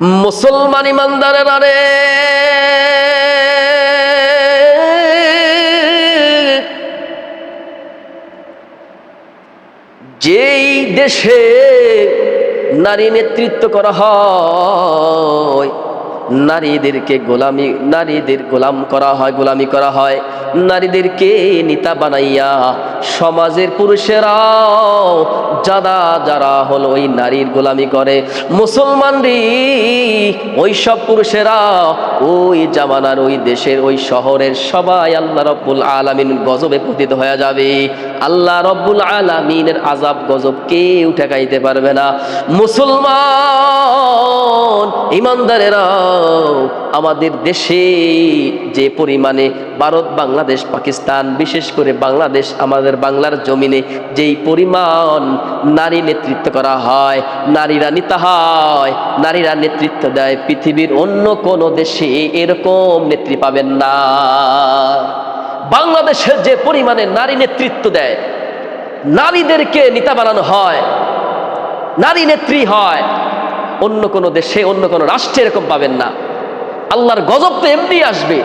মুসলমান ইমানদারেরা রে, যেই দেশে নারী নেতৃত্ব করা হয়, নারীদের গোলাম করা হয়, গোলামি করা হয়, নারীদেরকে নেতা বানাইয়া সমাজের পুরুষেরাও যারা হলো ওই নারীর গোলামি করে। মুসলমানরা ওই সব পুরুষেরা ওই জামানার ওই দেশের ওই শহরের সবাই আল্লাহ রব্বুল আলামিন গজবে পতিত হয়ে যাবে। আল্লাহ রব্বুল আলামিনের আযাব গজব কেউ ঠেকাইতে পারবে না। মুসলমান ইমানদারেরা, আমাদের দেশে যে পরিমাণে ভারত, বাংলাদেশ, পাকিস্তান, বিশেষ করে বাংলাদেশ, আমাদের বাংলার জমিনে যেই পরিমাণ নারী নেতৃত্ব করা হয়, নারীরা নেতা হয়, নারীরা নেতৃত্ব দেয়, পৃথিবীর অন্য কোনো দেশে এরকম নেত্রী পাবেন না। বাংলাদেশের যে পরিমাণে নারী নেতৃত্ব দেয়, নারীদেরকে নেতা বানানো হয়, নারী নেত্রী হয়, অন্য কোনো দেশে, অন্য কোনো রাষ্ট্রে এরকম পাবেন না। আল্লাহর গজব তো এমনি আসবে।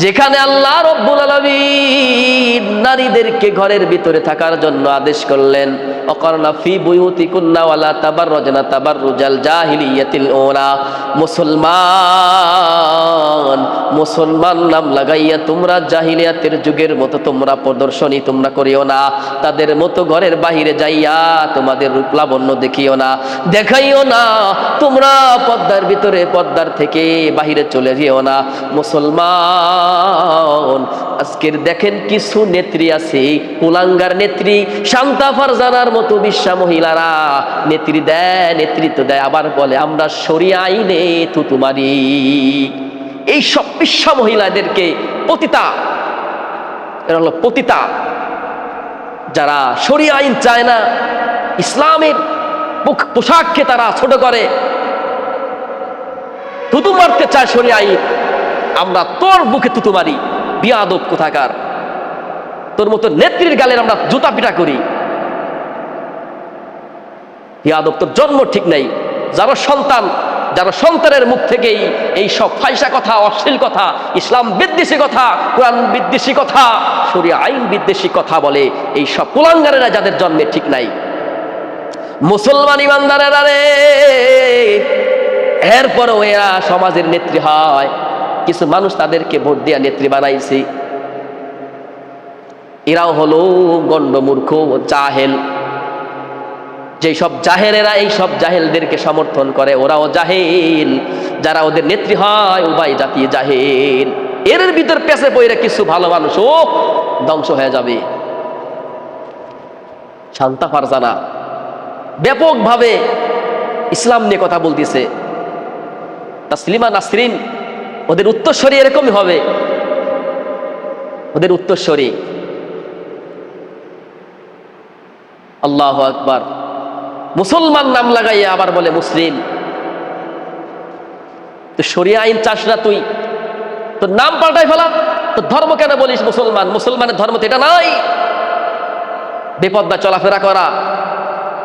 যেখানে আল্লাহ রব্বুল আলামিন নারীদেরকে ঘরের ভিতরে থাকার জন্য আদেশ করলেন, অকরনা ফি বুয়ুতিকুন্না ওয়ালা তাবাররাজনা তাবাররুজাল জাহিলিয়াতিল উলা। মুসলমান নাম লাগাইয়া তোমরা জাহিলিয়াতের যুগের মতো তোমরা প্রদর্শনী তোমরা করিও না, তাদের মতো ঘরের বাহিরে যাইয়া তোমাদের রূপ লাবণ্য দেখিও না, দেখাইও না, তোমরা পর্দার ভিতরে, পর্দার থেকে বাহিরে চলে যেও না। মুসলমান আজকের দেখেন কিছু নেত্রী আছে, কুলাঙ্গার নেত্রী, শান্তা ফারজানার মতো বিশ্বা মহিলারা নেতৃত্ব দেয়, আবার বলে আমরা শরিয়া আইনে থুতু মারি। এই সব বিশ্বা মহিলাদেরকে পতিতা, এরা হলো পতিতা, যারা শরিয়া আইন চায় না, ইসলামের পোশাককে তারা ছোট করে, থুতু মারতে চায় শরিয়া আইন। আমরা তোর বুকে থুতু মারি, বিয়াদব কোথাকার, তোর মতো নেত্রীর গালের আমরা জুতা পিটা করি। বিয়াদব, তোর জন্ম ঠিক নাই। যারা সন্তানের মুখ থেকেই এই সব ফাইসা কথা, অশ্লীল কথা, ইসলাম বিদ্বেষী কথা, কোরআন বিদ্বেষী কথা, শরিয়া আইন বিদ্বেষী কথা বলে, এই সব কুলাঙ্গারেরা যাদের জন্মে ঠিক নাই। মুসলমান ইমানদারেরা রে, এরপরও এরা সমাজের নেত্রী হয়। কিছু মানুষ তাদেরকে ভোট দিয়া নেত্রী বানাইছে, এরাও হলো গণ্ডমূর্খ, জাহেল। যেই সব জাহেলেরা এই সব জাহেলদেরকে সমর্থন করে, ওরাও জাহেল। যারা ওদের নেত্রী হয় উভয় জাতি জাহেল। এর ভিতর পেছে পড়ে কিছু ভালো মানুষও ধ্বংস হয়ে যাবে। শান্তা ফারজানা ব্যাপকভাবে ইসলাম নিয়ে কথা বলতেছে, তাসলিমা নাসরিন, ওদের উত্তরসূরি এরকমই হবে, ওদের উত্তরসূরি। আল্লাহু আকবার। মুসলমান নাম লাগাইয়া আবার বলে মুসলিম। তো শরিয়া আইন চাস না তুই, তোর নাম পাল্টাই ফেলা, তোর ধর্ম কেন বলিস মুসলমান? মুসলমানের ধর্ম তো এটা নাই, বেপর্দা চলাফেরা করা,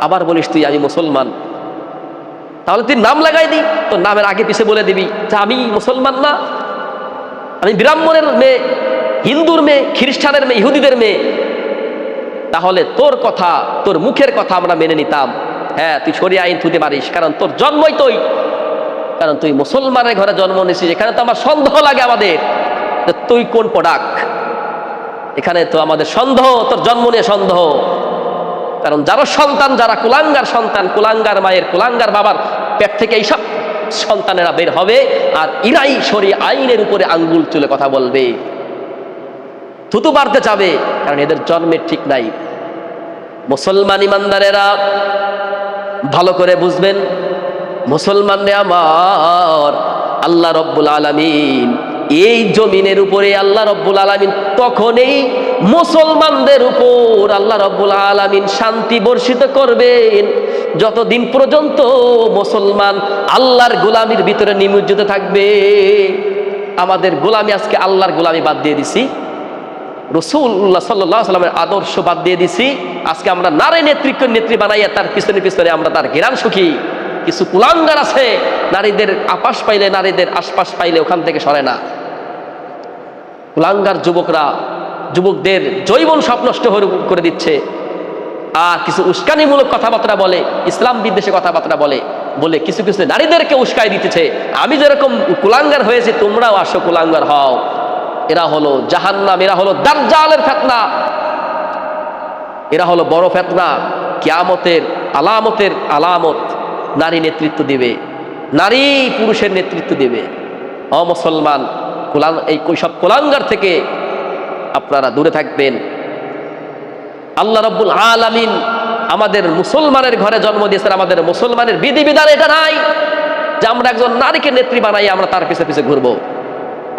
আবার বলিস তুই আমি মুসলমান। তাহলে তুই নাম লাগাই দি, তোর নামের আগে পিছে বলে দিবি যে আমি মুসলমান না, আমি ব্রাহ্মণের মেয়ে, হিন্দুর মেয়ে, খ্রিস্টানের মেয়ে, ইহুদিদের মেয়ে। তাহলে তোর কথা, তোর মুখের কথা আমরা মেনে নিতাম। হ্যাঁ, তুই শরিয়া আইন থুতে পারিস, কারণ তোর জন্মই তুই, কারণ তুই মুসলমানের ঘরে জন্ম নিয়েছিস। এখানে তো আমার সন্দেহ লাগে আমাদের, তুই কোন প্রোডাক্ট। এখানে তো আমাদের সন্দেহ, তোর জন্ম নিয়ে সন্দেহ। কারণ যারা সন্তান, যারা কুলাঙ্গার সন্তান, কুলাঙ্গার মায়ের, কুলাঙ্গার বাবার পেট থেকে এইসব সন্তানেরা বের হবে, আর ইরাই শরিয়া আইনের উপরে আঙ্গুল চুলে কথা বলবে, থুতু মারতে যাবে, কারণ এদের জন্মের ঠিক নাই। মুসলমান ইমানদারেরা ভালো করে বুঝবেন, মুসলমানরা আমার, আল্লাহ রব্বুল আলামিন এই জমিনের উপরে, আল্লাহ রব্বুল আলামিন তখনই মুসলমানদের উপর আল্লাহ রব্বুল আলামিন শান্তি বর্ষিত করবেন যতদিন পর্যন্ত মুসলমান আল্লাহর গোলামির ভিতরে নিমজ্জিত থাকবে। আমাদের গোলামি, আজকে আল্লাহর গোলামি বাদ দিয়ে দিছি, রাসূলুল্লাহ সাল্লাল্লাহু আলাইহি ওয়াসাল্লামের আদর্শ বাদ দিয়ে দিছি। আজকে আমরা নারী নেত্রী বানাইয়া তার পিছনে পিছনে আমরা তার ঘেরান সুখী। কিছু কুলাঙ্গার আছে নারীদের আপাস পাইলে, নারীদের আশপাশ পাইলে ওখান থেকে সরে না। কুলাঙ্গার যুবকদের যৌবন সব নষ্ট করে দিচ্ছে। আর কিছু উস্কানিমূলক কথাবার্তা বলে, ইসলাম বিদ্বেষী কথাবার্তা বলে কিছু কিছু নারীদেরকে উস্কাই দিতেছে। আমি যেরকম কুলাঙ্গার হয়েছি তোমরাও আসো কুলাঙ্গার হও। এরা হলো জাহান্নাম, এরা হলো দাজ্জালের ফিতনা, এরা হলো বড় ফিতনা। কিয়ামতের আলামত নারী নেতৃত্ব দিবে, নারী পুরুষের নেতৃত্ব দিবে। মুসলমান, এই সব কুলাঙ্গার থেকে আপনারা দূরে থাকবেন। আল্লাহ রাব্বুল আলামিন আমাদের মুসলমানের ঘরে জন্ম দিয়েছেন। আমাদের মুসলমানের বিধিবিধান এটা নাই যে আমরা একজন নারীকে নেত্রী বানাই আমরা তার পিছে পিছে ঘুরবো,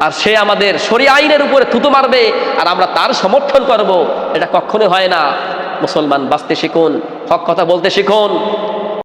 আর সে আমাদের শরীয়ত আইনের উপরে থুতু মারবে আর আমরা তার সমর্থন করব। এটা কখনোই হয় না। মুসলমান বাঁচতে শিখুন, হক কথা বলতে শিখুন,